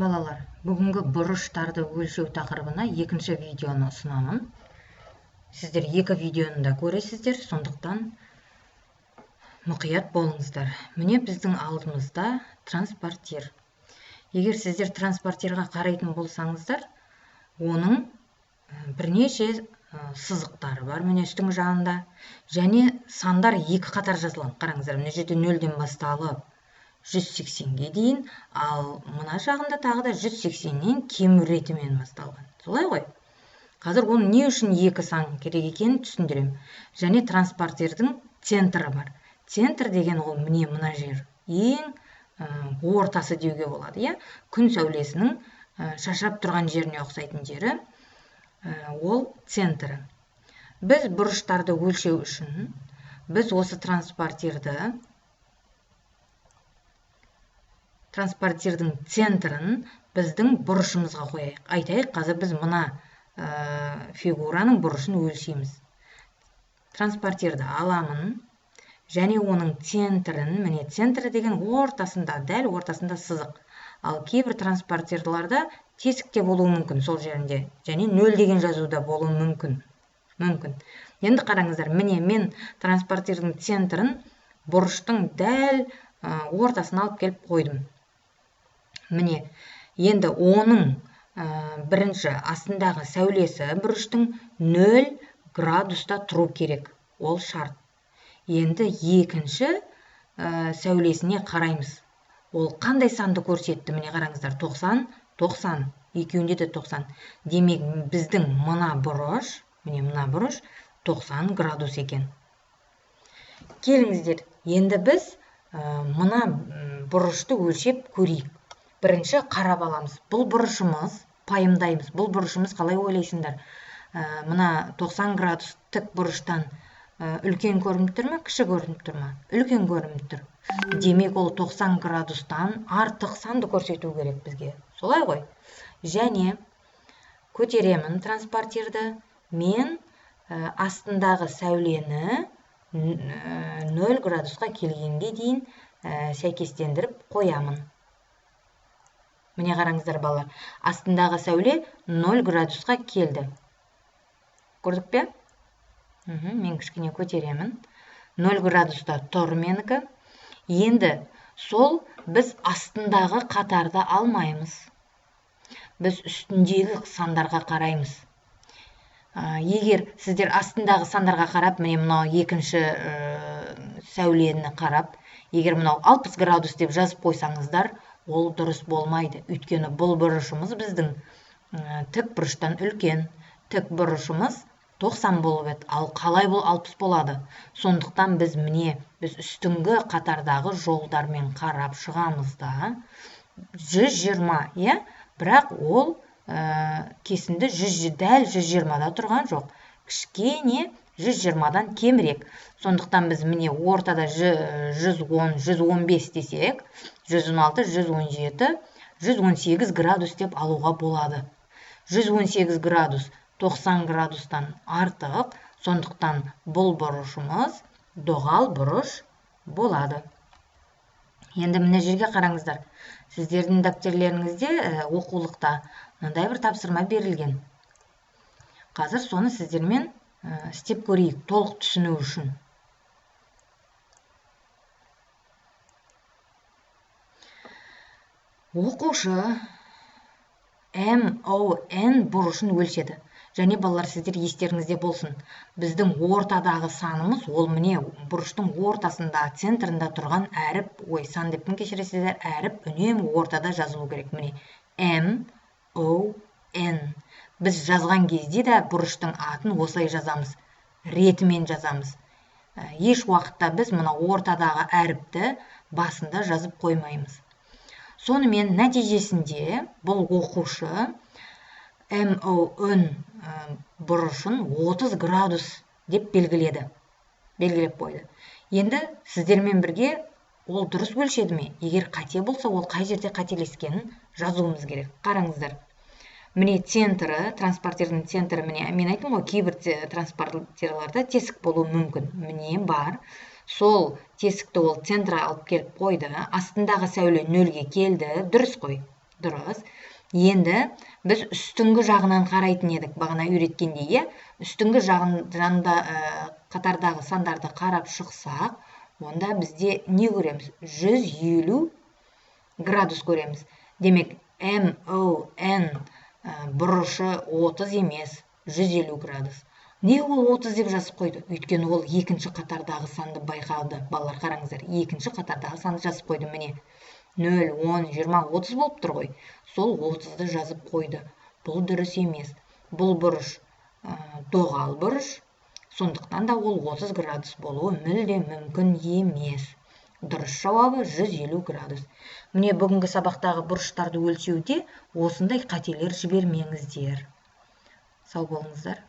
Балалар, бүгінгі бұрыштарды өлшеу тақырыбына екінші видеоны ұсынамын. Сіздер екі видеоны да көресіздер, сондықтан мұқият болыңыздар. Міне біздің алдымызда транспортир. Егер сіздер транспортирға қарайтын болсаңыздар, оның бірнеше сызықтары бар міне үстіңгі жағында, және сандар екі қатар жазылған. Қараңыздар, мына жерде 0-ден басталып 180-ге дейін, ал мына жағында тағы да 180-нен кеміретімен басталған. Солай ғой? Қазір оны не үшін екі сан керек екенін түсіндірем. Және транспортирдің центрі бар. Центр деген ол міне мына жер. Ең ортасы деуге болады, иә? Күн сәулесінің шашырап тұрған жеріне ұқсайтын жері ол центрі. Біз бұрыштарды өлшеу үшін біз осы транспортирдің центрін біздің бұрышымызға қояйық. Айтайық, қазір біз мына фигураның бұрышын өлшейміз. Транспортирді аламын, және оның центрін, міне центрі деген ортасында, дәл ортасында сызық. Ал кейбір транспортирларда тесікте болуы мүмкін сол жерінде, және 0 деген жазуда болуы мүмкін. Енді қараңыздар, міне мен транспортирдің центрін бұрыштың дәл ортасына алып келіп қойдым. Міне, енді оның бірінші астындағы сәулесі бұрыштың 0 градуста тұру керек. Ол шарт. Енді екінші сәулесіне қараймыз. Ол қандай санды көрсетті? Міне қараңыздар, 90, екеуінде де 90. Демек, біздің мына бұрыш 90 градус екен. Келіңіздер, енді біз мына бұрышты өлшеп көрейік. Бірінші қарап аламыз. Бұл бұрышымыз, пайымдаймыз. Бұл бұрышымыз қалай ойлайсыңдар? Мына 90 градус тік бұрыштан үлкен көрініп тұр ма, кіші көрініп тұр ма? Үлкен көрініп тұр. Демек, ол 90 градустан артық санды көрсету керек бізге. Солай ғой? Және көтеремін транспортирді. Мен астындағы сәулені 0 градусқа келгенге дейін сәйкестендіріп қоямын. Міне қараңыздар балалар, астындағы сәуле 0 градусқа келді. Көрдік пе? Мен кішкене көтеремін. 0 градуста тұр менікі. Енді сол біз астындағы қатарды алмаймыз. Біз үстіндегі сандарға қараймыз. Егер сіздер астындағы сандарға қарап, міне мынау екінші сәулені қарап, егер мынау 60 градус деп жазып қойсаңыздар, ол дұрыс болмайды. Өйткені бұл бұрышымыз біздің тік бұрыштан үлкен. Тік бұрышымыз 90 болып еді, ал қалай бұл 60 болады? Сондықтан біз үстіңгі қатардағы жолдармен қарап шығамыз да 120, иә? Бірақ ол кесінді дәл 120-да тұрған жоқ. Кішкене 120-дан кемірек. Сондықтан біз міне ортада 110, 115 десек, 116, 117, 118 градус деп алуға болады. 118 градус 90 градустан артық, сондықтан бұл бұрышымыз доғал бұрыш болады. Енді мына жерге қараңыздар. Сіздердің дәптерлеріңізде оқулықта мынандай бір тапсырма берілген. Қазір соны сіздермен істеп көрейік, толық түсіну үшін. Оқушы MON бұрышын өлшеді. Және балалар, сіздер естеріңізде болсын. Біздің ортадағы санымыз, ол міне бұрыштың ортасында, центрында тұрған әріп, сан деппін кешіресіздер, әріп үнемі ортада жазылу керек. Міне MON. Біз жазған кезде де бұрыштың атын осылай жазамыз. Ретімен жазамыз. Еш уақытта біз мына ортадағы әріпті басында жазып қоймаймыз. Сонымен нәтижесінде бұл оқушы MON бұрышын 30 градус деп белгілеп қойды. Енді сіздермен бірге ол дұрыс өлшеді ме? Егер қате болса, ол қай жерде қателескенін жазуымыз керек. Қараңыздар. Міне центрі, транспортирдің центрі, мен айттым ғой, кейбір транспортирларда тесік болуы мүмкін. Міне бар. Сол тесікті ол центрға алып келіп қойды. Астындағы сәуле 0-ге келді. Дұрыс қой. Дұрыс. Енді біз үстіңгі жағынан қарайтын едік, бағана үйреткендей, иә? Үстіңгі жағында қатардағы сандарды қарап шықсақ, онда бізде не көреміз? 150 градус көреміз. Демек, MON бұрышы 30 емес, 150 градус. Не ол 30 деп жазып қойды? Өйткені ол екінші қатардағы санды байқады. Балалар, қараңыздар, екінші қатардағы санды жазып қойды, міне. 0, 10, 20, 30 болып тұр ғой. Сол 30-ды жазып қойды. Бұл дұрыс емес. Бұл бұрыш доғал бұрыш. Сондықтан да ол 30 градус болуы мүлде мүмкін емес. Дұрыс жауабы 150 градус. Міне бүгінгі сабақтағы бұрыштарды өлшеуде осындай қателер жібермеңіздер. Сау болыңыздар.